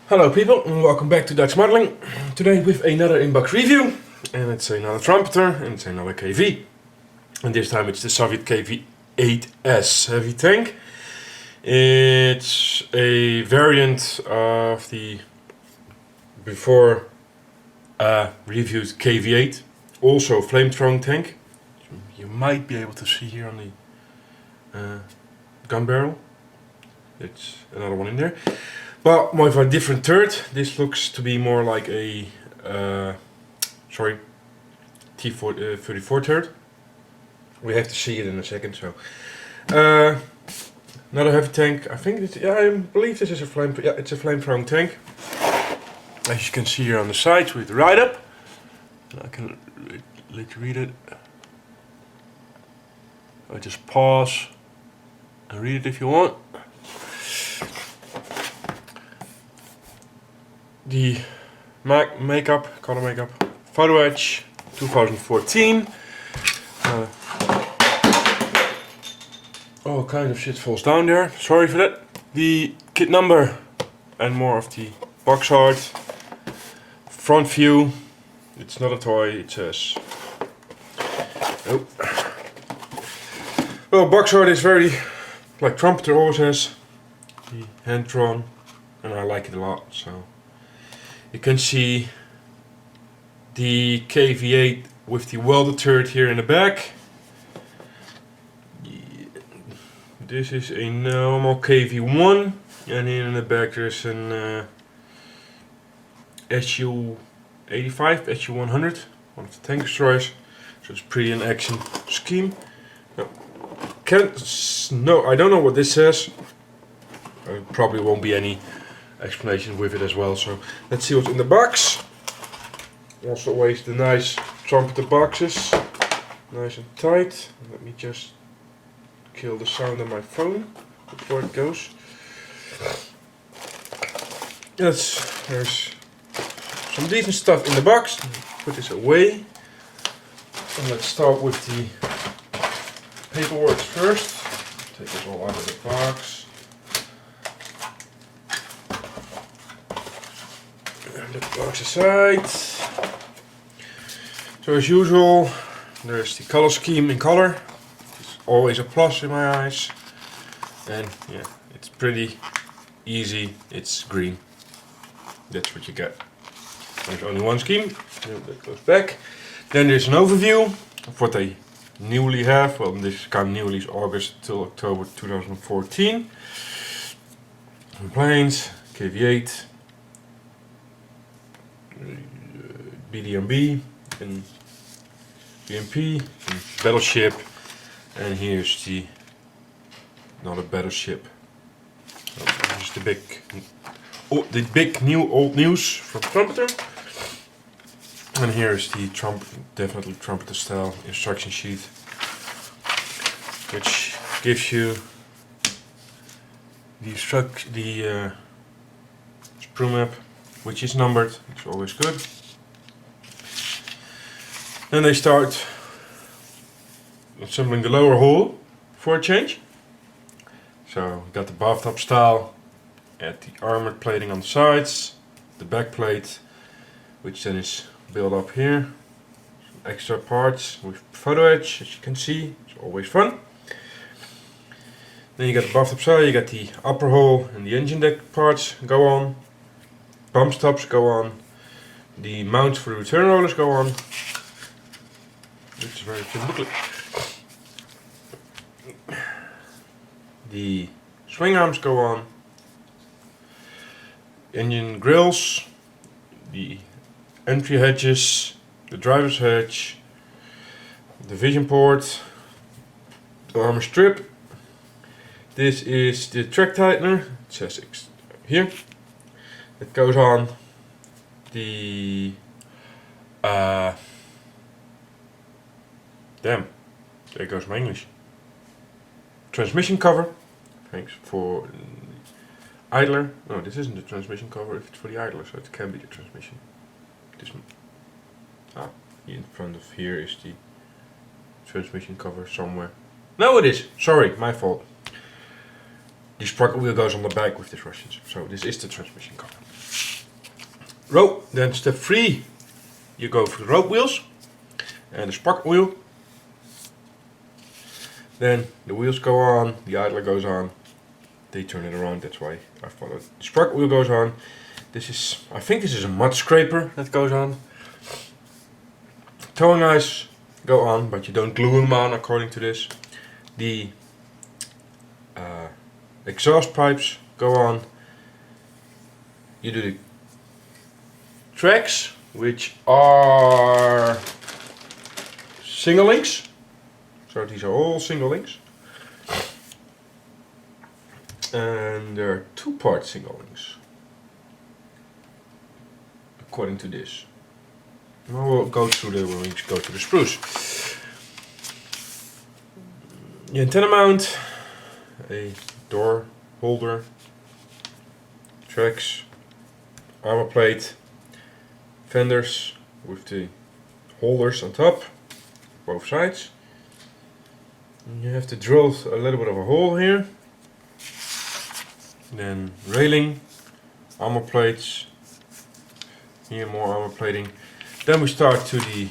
Hello people and welcome back to DutchModeling. Today with another inbox review, and it's another Trumpeter and it's another KV. And this time it's the Soviet KV-8S heavy tank. It's a variant of the before reviewed KV-8, also flamethrowing tank. You might be able to see here on the gun barrel. It's another one in there. Well, with a different turret. This looks to be more like a T-34 turret. We have to see it in a second. So, another heavy tank. I think it's, I believe this is a flame. Yeah, it's a flamethrowing tank. As you can see here on the sides with the ride up. I can let you read it. I just pause and read it if you want. The color makeup, photo edge, 2014. All kind of shit falls down there. Sorry for that. The kit number and more of the box art. Front view. It's not a toy. It says. Oh. Well, box art is very like Trumpeter always has. The hand drawn, and I like it a lot. So. You can see the KV-8 with the welded turret here in the back. This is a normal KV-1, and here in the back there's an SU-85, SU-100, one of the tank destroyers. So it's pretty an action scheme. No, I don't know what this says. Probably won't be any explanation with it as well, so let's see what's in the box. Also always the nice Trumpeter boxes, nice and tight. Let me just kill the sound on my phone before it goes. There's some decent stuff in the box. Put this away, and let's start with the paperwork first. Take this all out of the box. The box aside. So as usual, there's the color scheme in color. It's always a plus in my eyes. And yeah, it's pretty easy. It's green. That's what you get. There's only one scheme. That goes back. Then there's an overview of what they newly have. Well, this kind of newly is August till October 2014. Planes, KV-8. BDMB and BMP and battleship, and here's the another battleship. So here's the big new old news from Trumpeter, and here's the definitely Trumpeter style instruction sheet, which gives you the sprue map, which is numbered. It's always good. Then they start assembling the lower hull for a change. So we got the bathtub style at the armored plating on the sides, the back plate, which then is built up here. Some extra parts with photo edge, as you can see. It's always fun. Then you got the bathtub side, you got the upper hull and the engine deck parts go on. Bump stops go on. The mounts for the return rollers go on. It's very good booklet. The swing arms go on. Engine grills. The entry hatches. The driver's hatch. The vision port. The armor strip. This is the track tightener. It says here. It goes on the damn, there goes my English. Transmission cover. Thanks for idler. No, this isn't the transmission cover. If it's for the idler, so it can be the transmission. This in front of here is the transmission cover somewhere. No, it is. Sorry, my fault. The sprocket wheel goes on the back with this Russian. So this is the transmission cover. Row. Then step 3, you go for the rope wheels and the sprocket wheel. Then the wheels go on, the idler goes on. They turn it around, that's why I followed. The sprocket wheel goes on. This is, I think this is a mud scraper that goes on. Towing eyes go on, but you don't glue them on according to this. The exhaust pipes go on. You do the tracks, which are single links. So these are all single links. And there are 2-part single links, according to this. We'll go through the, when we go to the spruce. The antenna mount, a door holder, tracks, armor plate, fenders with the holders on top, both sides. And you have to drill a little bit of a hole here. Then railing, armor plates, here more armor plating. Then we start to the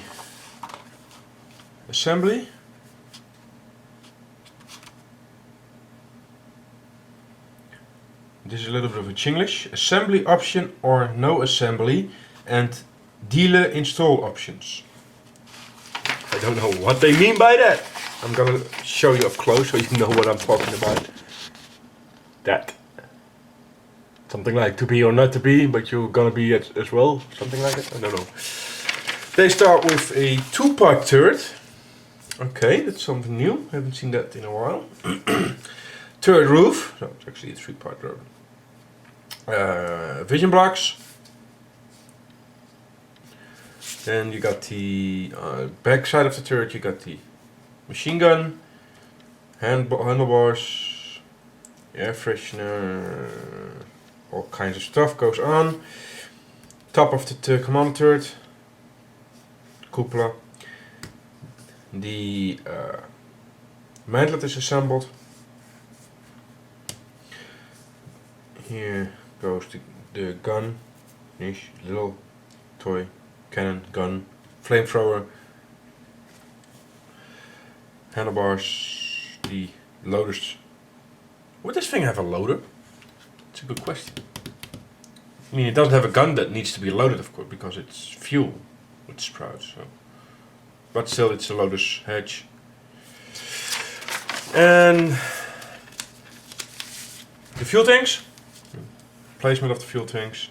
assembly. This is a little bit of a Chinglish. Assembly option or no assembly, and dealer install options. I don't know what they mean by that. I'm gonna show you up close so you know what I'm talking about. That. Something like to be or not to be, but you're gonna be as well. Something like that. I don't know. They start with a 2-part turret. Okay, that's something new. Haven't seen that in a while. Turret roof. No, it's actually a 3-part turret. Vision blocks. Then you got the back side of the turret. You got the machine gun, handlebars, air freshener. All kinds of stuff goes on. Top of the command turret. Cupola. The mantlet is assembled. Here goes the gun, little toy cannon gun, flamethrower, handlebars, the loaders. Would this thing have a loader? It's a good question. I mean, it doesn't have a gun that needs to be loaded, of course, because it's fuel with sprouts. So. But still, it's a loader's hedge. And the fuel tanks. Placement of the fuel tanks.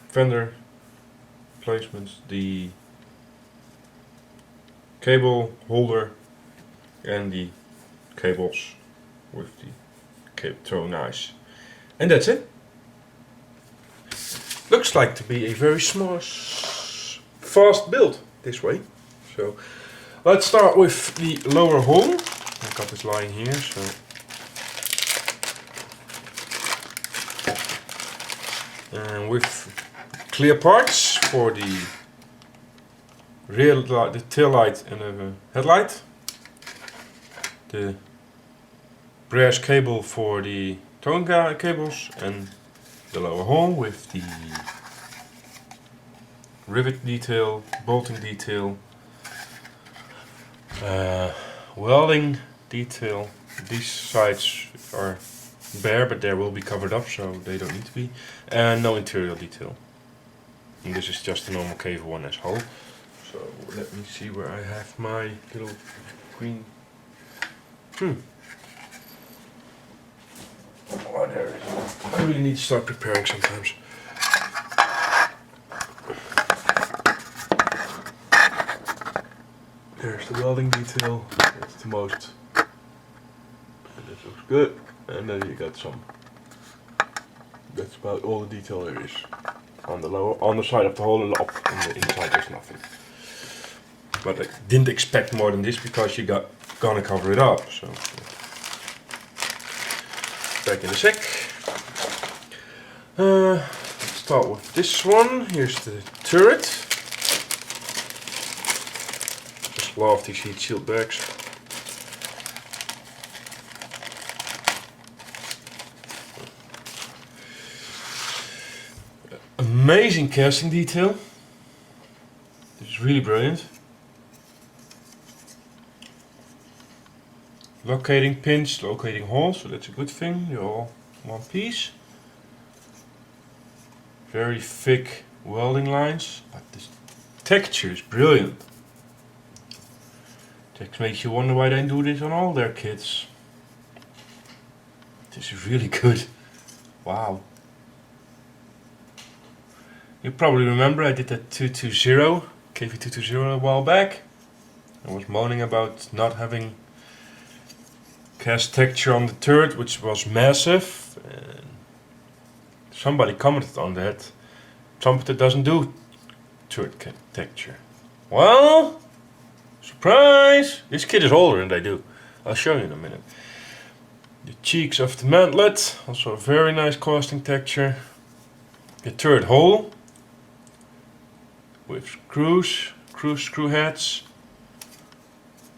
Fender placements. The cable holder and the cables with the cable towing eyes. And that's it. Looks like to be a very small, fast build this way. So let's start with the lower hull. I've got this lying here, so and with clear parts for the rear light, the tail light and the headlight. The brass cable for the towing cables and the lower hull with the rivet detail, bolting detail, welding detail. These sides are bare, but they will be covered up, so they don't need to be. And no interior detail. And this is just a normal KV-1S hull. So let me see where I have my little green. Oh, there it is. I really need to start preparing sometimes. There's the welding detail. That's the most. And this looks good. And then you got some. That's about all the detail there is. On the lower, on the side of the hole and up on the inside there's nothing. But I didn't expect more than this because you gonna cover it up. So back in a sec. Let's start with this one. Here's the turret. Just love these heat shield bags. amazing casting detail. This is really brilliant. Locating pins, locating holes, so that's a good thing. They're all one piece. Very thick welding lines, but this texture is brilliant. That makes you wonder why they do this on all their kits. This is really good. Wow. You probably remember I did that 220, KV-220 a while back. I was moaning about not having cast texture on the turret, which was massive. And somebody commented on that. Trumpeter doesn't do turret texture. Well, surprise! This kit is older than they do. I'll show you in a minute. The cheeks of the mantlet, also a very nice casting texture. The turret hole with screw heads.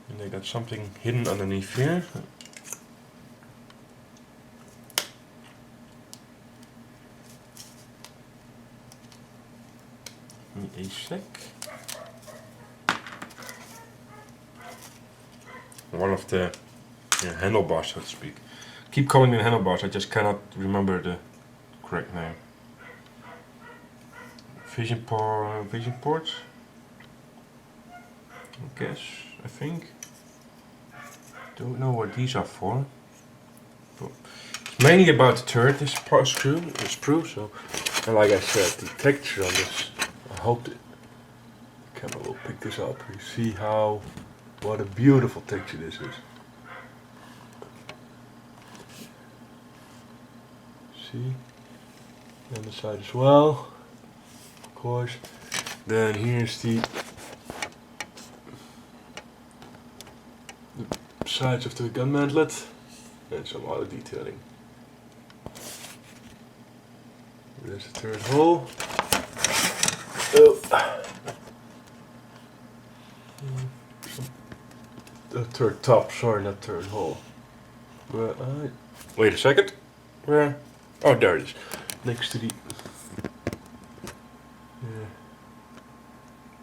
And they got something hidden underneath here. A sec. One of the handlebars, so to speak. Keep calling them handlebars, I just cannot remember the correct name. Vision ports, I think. Don't know what these are for. But it's mainly about the turret, this sprue, so. And like I said, the texture on this, I hope the camera will pick this up. You see what a beautiful texture this is. See? And the side as well, of course. Then here's the sides of the gun mantlet and some other detailing. There's the third hole. The third top, sorry, not third hole. Wait a second. Where? Oh, there it is. Next to the.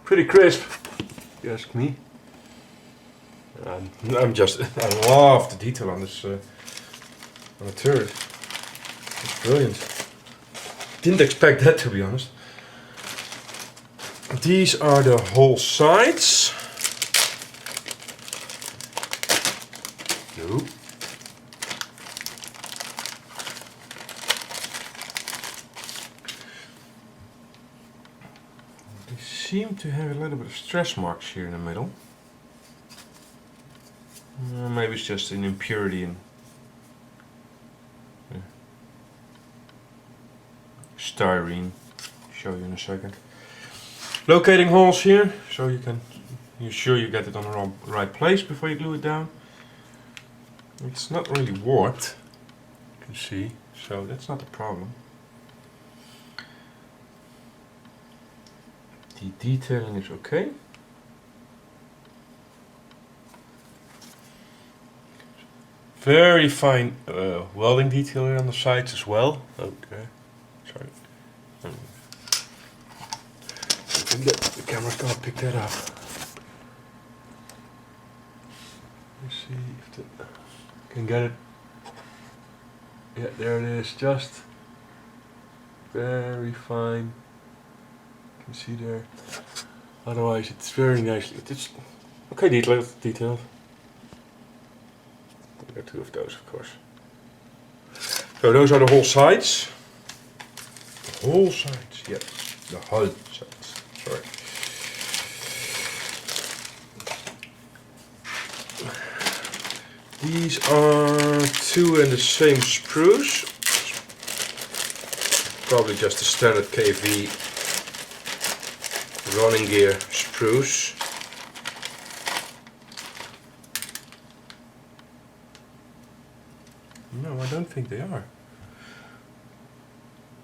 Pretty crisp, if you ask me. I love the detail on this, on the turret. It's brilliant. Didn't expect that, to be honest. These are the whole sides. Nope. They seem to have a little bit of stress marks here in the middle. Maybe it's just an impurity in styrene. Show you in a second. Locating holes here, so you're sure you get it on the right place before you glue it down. It's not really warped, you can see, so that's not a problem. The detailing is okay. Very fine welding detail here on the sides as well. Okay, sorry. I think that the camera's gonna pick that up. Let's see if the can get it. Yeah, there it is. Just very fine. You can see there. Otherwise, it's very nicely. It's okay, detailed. There are two of those, of course. So those are the whole sides. The whole sides, yes. The whole sides. Sorry. These are two and the same sprues. Probably just the standard KV running gear sprues. No, I don't think they are.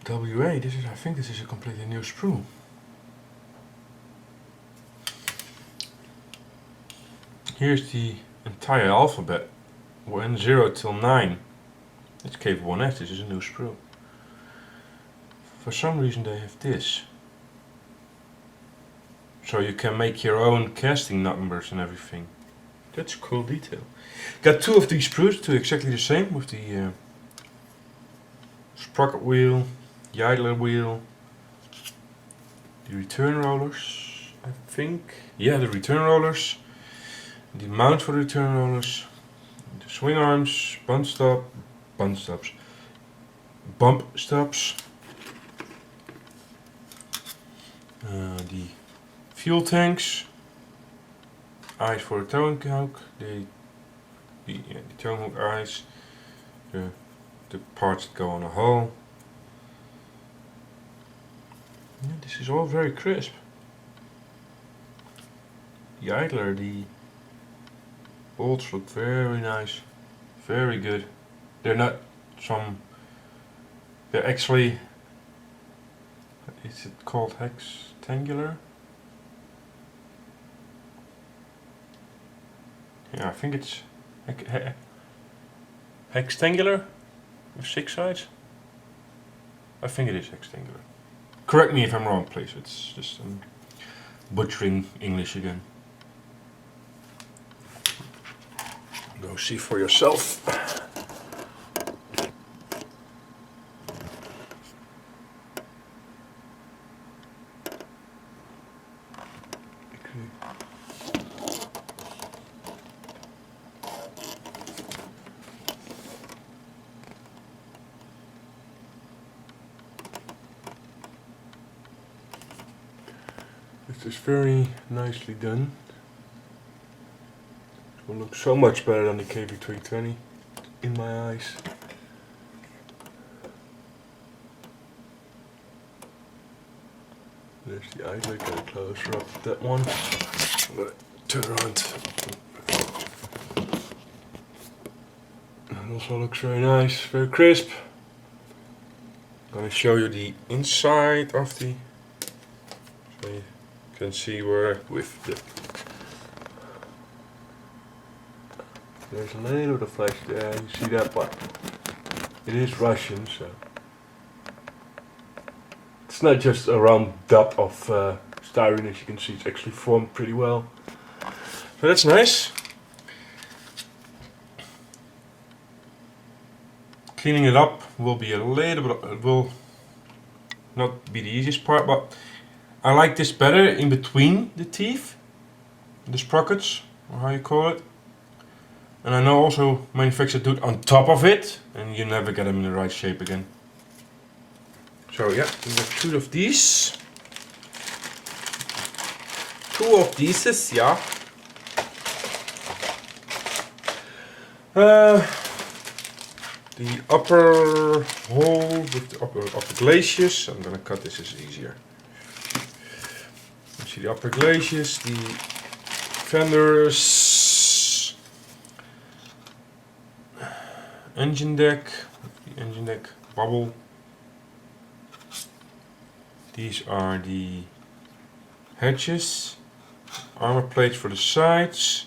WA, I think this is a completely new sprue. Here's the entire alphabet. We're in 0 till 9. It's KV-1S, this is a new sprue. for some reason they have this. So you can make your own casting numbers and everything. That's a cool detail. Got two of these sprues, two exactly the same, with the sprocket wheel, the idler wheel, the return rollers, I think. Yeah, the return rollers, the mount for the return rollers, the swing arms, bump stops, the fuel tanks, eyes for the towing hook, the towing hook eyes, the parts that go on a hull. Yeah, this is all very crisp. The idler, the bolts look very nice, very good. They're not some. They're actually. Is it called hexangular? Yeah, I think it's hexangular with 6 sides. I think it is hexangular. Correct me if I'm wrong, please. It's just butchering English again. Go see for yourself. This is very nicely done. It will look so much better than the KV-320 in my eyes. There's the idler, get a closer up at that one. Turn around. It also looks very nice, very crisp. I'm going to show you the inside of the, so you can see where with the, there's a little bit of flash there, you see that, but it is Russian, so it's not just a round dot of styrene, as you can see. It's actually formed pretty well, so that's nice. Cleaning it up will be a little bit, it will not be the easiest part, but I like this better in between the teeth, the sprockets, or how you call it. And I know also manufacturers do it on top of it, and you never get them in the right shape again. So yeah, we have two of these. Two of these, yeah. The upper hole with the upper glaciers. I'm gonna cut this, is easier. You see the upper glaciers, the fenders, engine deck, the engine deck bubble. These are the hatches, armor plates for the sides.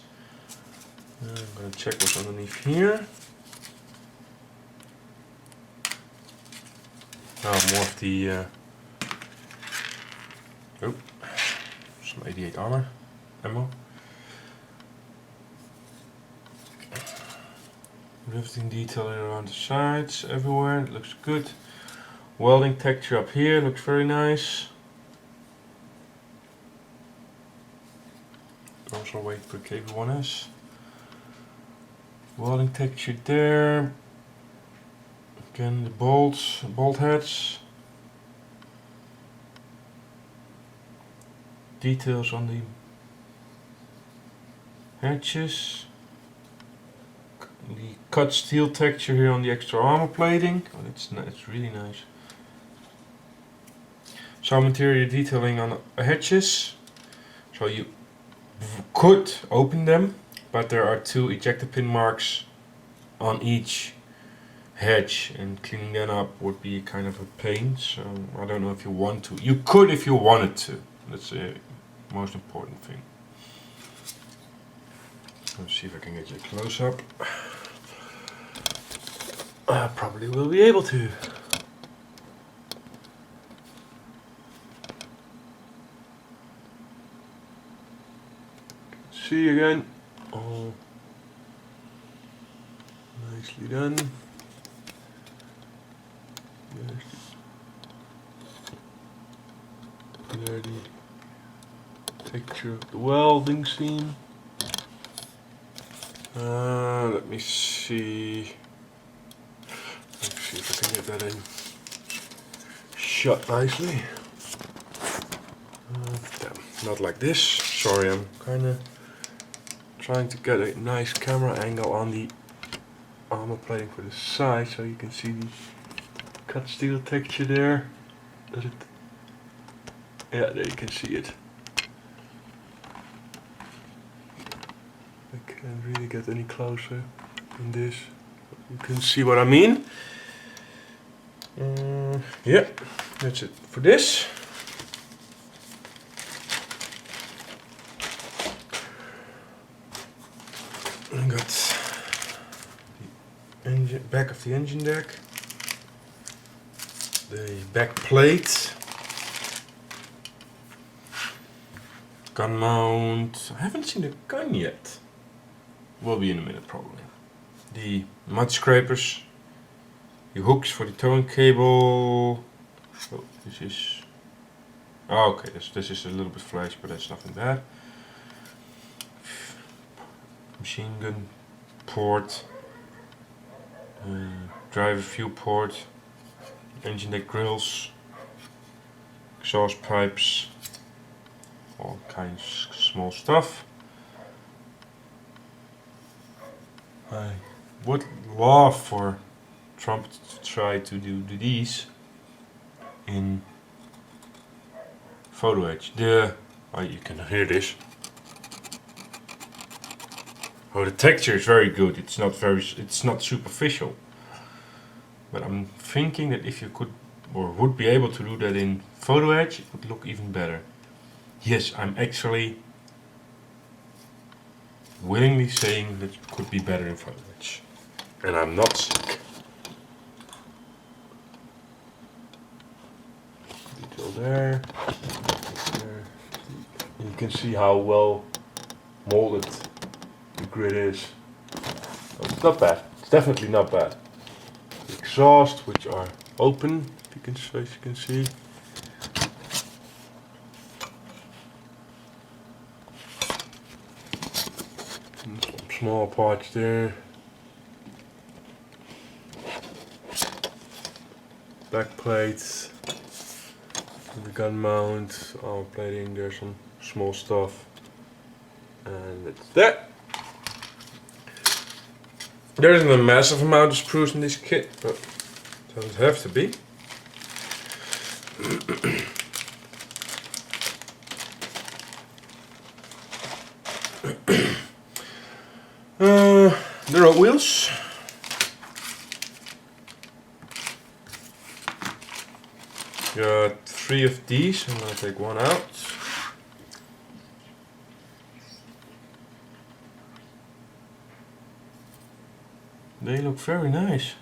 I'm gonna check what's underneath here. Now more of the some 88 armor ammo. Riveting detail around the sides, everywhere. It looks good. Welding texture up here looks very nice. Also wait for KV-1S. Welding texture there. Again, the bolts, bolt heads. Details on the hatches. The cut steel texture here on the extra armor plating. Oh, it's really nice. Some interior detailing on the hatches. So you could open them, but there are 2 ejector pin marks on each hatch, and cleaning that up would be kind of a pain, so I don't know if you want to. You could if you wanted to. That's the most important thing. Let's see if I can get you a close up. I probably will be able to. see again. All nicely done. There's the texture of the welding seam. Let me see. Let's see if I can get that in shot nicely. Not like this. Sorry, I'm kinda trying to get a nice camera angle on the armor plating for the side so you can see the cut steel texture there. Does it? Yeah, there you can see it. I can't really get any closer than this. You can see what I mean. Yeah, that's it for this. I got the engine, back of the engine deck, the back plate, gun mount. I haven't seen the gun yet. Will be in a minute probably. The mud scrapers, the hooks for the towing cable. Oh, this is. Oh, okay, this is a little bit flash, but that's nothing bad. Machine gun port, driver fuel port, engine deck grills, exhaust pipes, all kinds of small stuff. I would love for Trumpeter to try to do these in photo edge. You can hear this. Oh, the texture is very good. It's not superficial. But I'm thinking that if you could or would be able to do that in photo edge, it would look even better. Yes, I'm actually willingly saying that it could be better in photo edge. And I'm not sick. Detail there. You can see how well molded the grid is. Oh, it's not bad. It's definitely not bad. The exhaust, which are open, as you can see. And some small parts there. Back plates. The gun mount, armor plating. There's some small stuff. And that's that. There isn't a massive amount of sprues in this kit, but it doesn't have to be. There are wheels. Got 3 of these. I'm gonna take one out. They look very nice.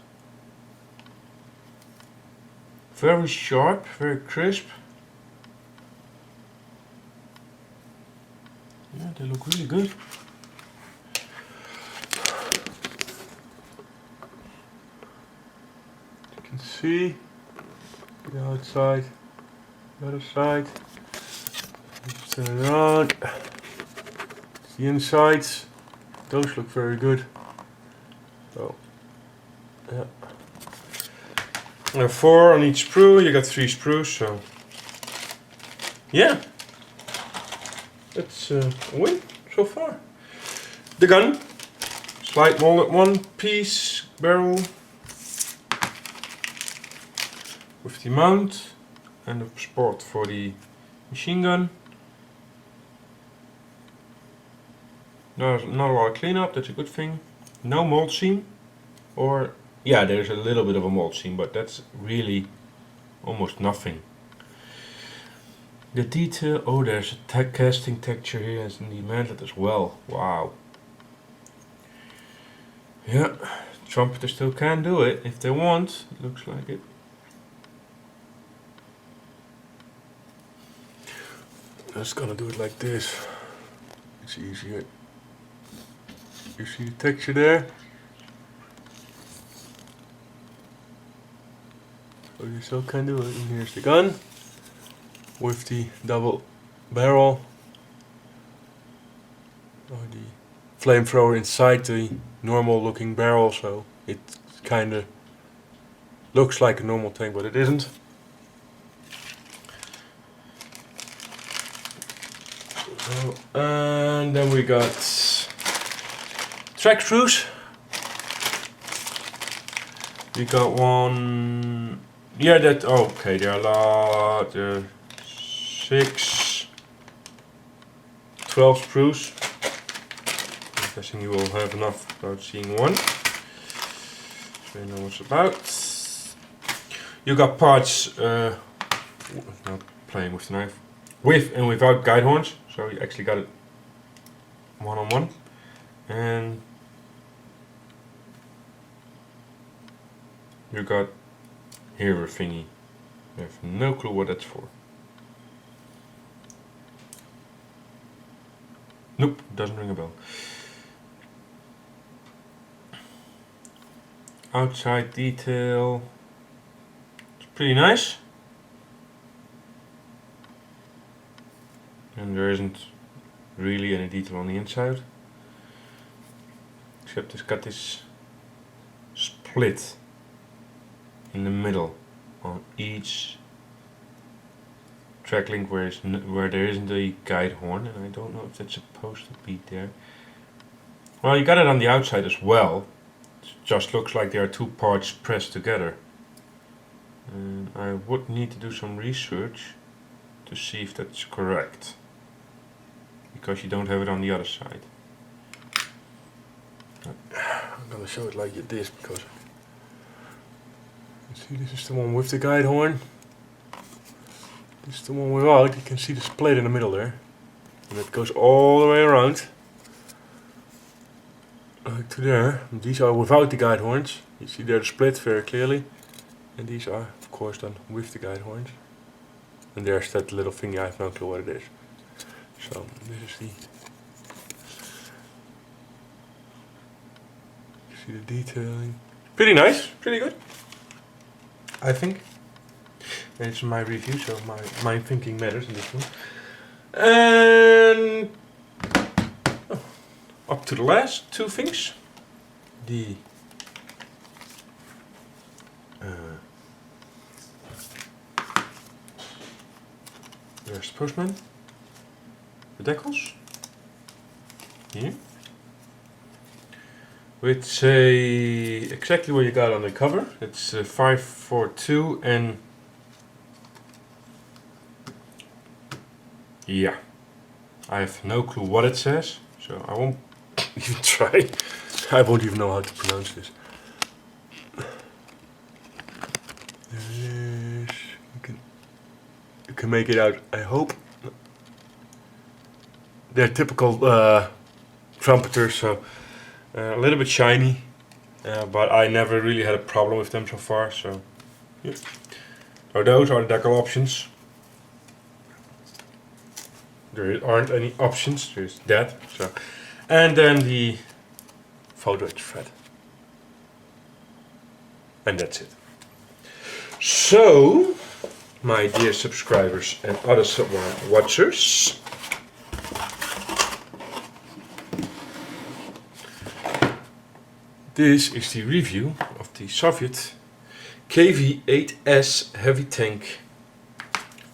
Very sharp, very crisp. Yeah, they look really good. You can see the outside, the other side. Let's turn it on. The insides. Those look very good. So, yeah. Now 4 on each sprue, you got 3 sprues, so yeah, that's a win so far. The gun, slide molded 1-piece barrel with the mount and the support for the machine gun. There's not a lot of cleanup, that's a good thing. No mold seam, or yeah, there's a little bit of a mold seam, but that's really almost nothing. The detail, oh, there's a casting texture here and the mantlet as well. Wow. Yeah, Trumpeter still can do it if they want. It looks like it. I'm just gonna do it like this. It's easier. You see the texture there? So you still can do it. And here's the gun with the double barrel, or the flamethrower inside the normal looking barrel, so it kinda looks like a normal tank, but it isn't. And then we got track screws. We got one. Yeah, that. Oh, okay, there are a lot. 6, 12 screws. I'm guessing you will have enough without seeing one. So you know what's about. You got parts. Not playing with the knife. With and without guide horns. So you actually got it one-on-one. And you got here a thingy. I have no clue what that's for. Nope, doesn't ring a bell. Outside detail. It's pretty nice. And there isn't really any detail on the inside. Except it's got this split in the middle on each track link where there isn't a guide horn, and I don't know if that's supposed to be there. Well, you got it on the outside as well. It just looks like there are two parts pressed together. And I would need to do some research to see if that's correct, because you don't have it on the other side. I'm gonna show it like this because you see this is the one with the guide horn. This is the one without. You can see the split in the middle there, and it goes all the way around like to there. And these are without the guide horns. You see there the split very clearly, and these are of course done with the guide horns. And there's that little thingy. I have no clue what it is. So this is the. You see the detailing. Pretty nice. Pretty good, I think. And it's my review, so my thinking matters in this one. And up to the last two things. The there's the postman. The decals. Here. Which say exactly what you got on the cover. It's 542 and yeah, I have no clue what it says, so I won't even try. I won't even know how to pronounce this. There it is. You can make it out, I hope. They're typical trumpeters, so a little bit shiny, but I never really had a problem with them so far. So, yeah. So those are the decal options. There aren't any options, there's that. So, and then the photo etch thread, and that's it. So, my dear subscribers and other watchers, this is the review of the Soviet KV-8S heavy tank,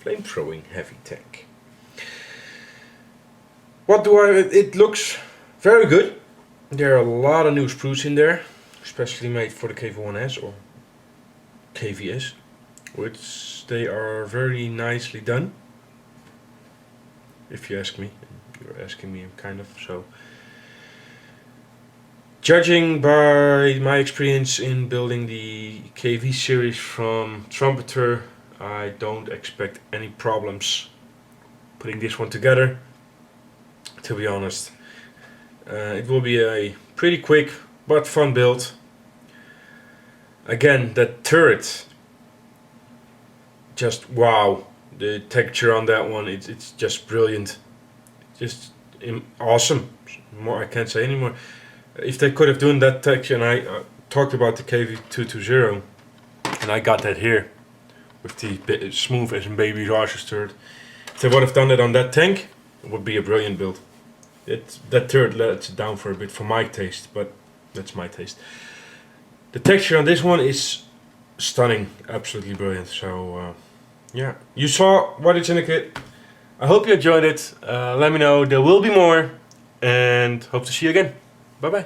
flamethrowing heavy tank. What do I? It looks very good. There are a lot of new sprues in there, especially made for the KV-1S or KV-S, which they are very nicely done. If you ask me, you're asking me kind of. So, judging by my experience in building the KV series from Trumpeter, I don't expect any problems putting this one together. To be honest, it will be a pretty quick but fun build. Again, that turret, just wow, the texture on that one, it's just brilliant, just awesome. More I can't say anymore. If they could have done that texture, and I talked about the KV-220, and I got that here with the smooth as a baby Rogers turret. If they would have done it on that tank, it would be a brilliant build. That turret lets it down for a bit for my taste, but that's my taste. The texture on this one is stunning, absolutely brilliant. So yeah, you saw what it's in the kit. I hope you enjoyed it. Let me know, there will be more, and hope to see you again. Bye bye.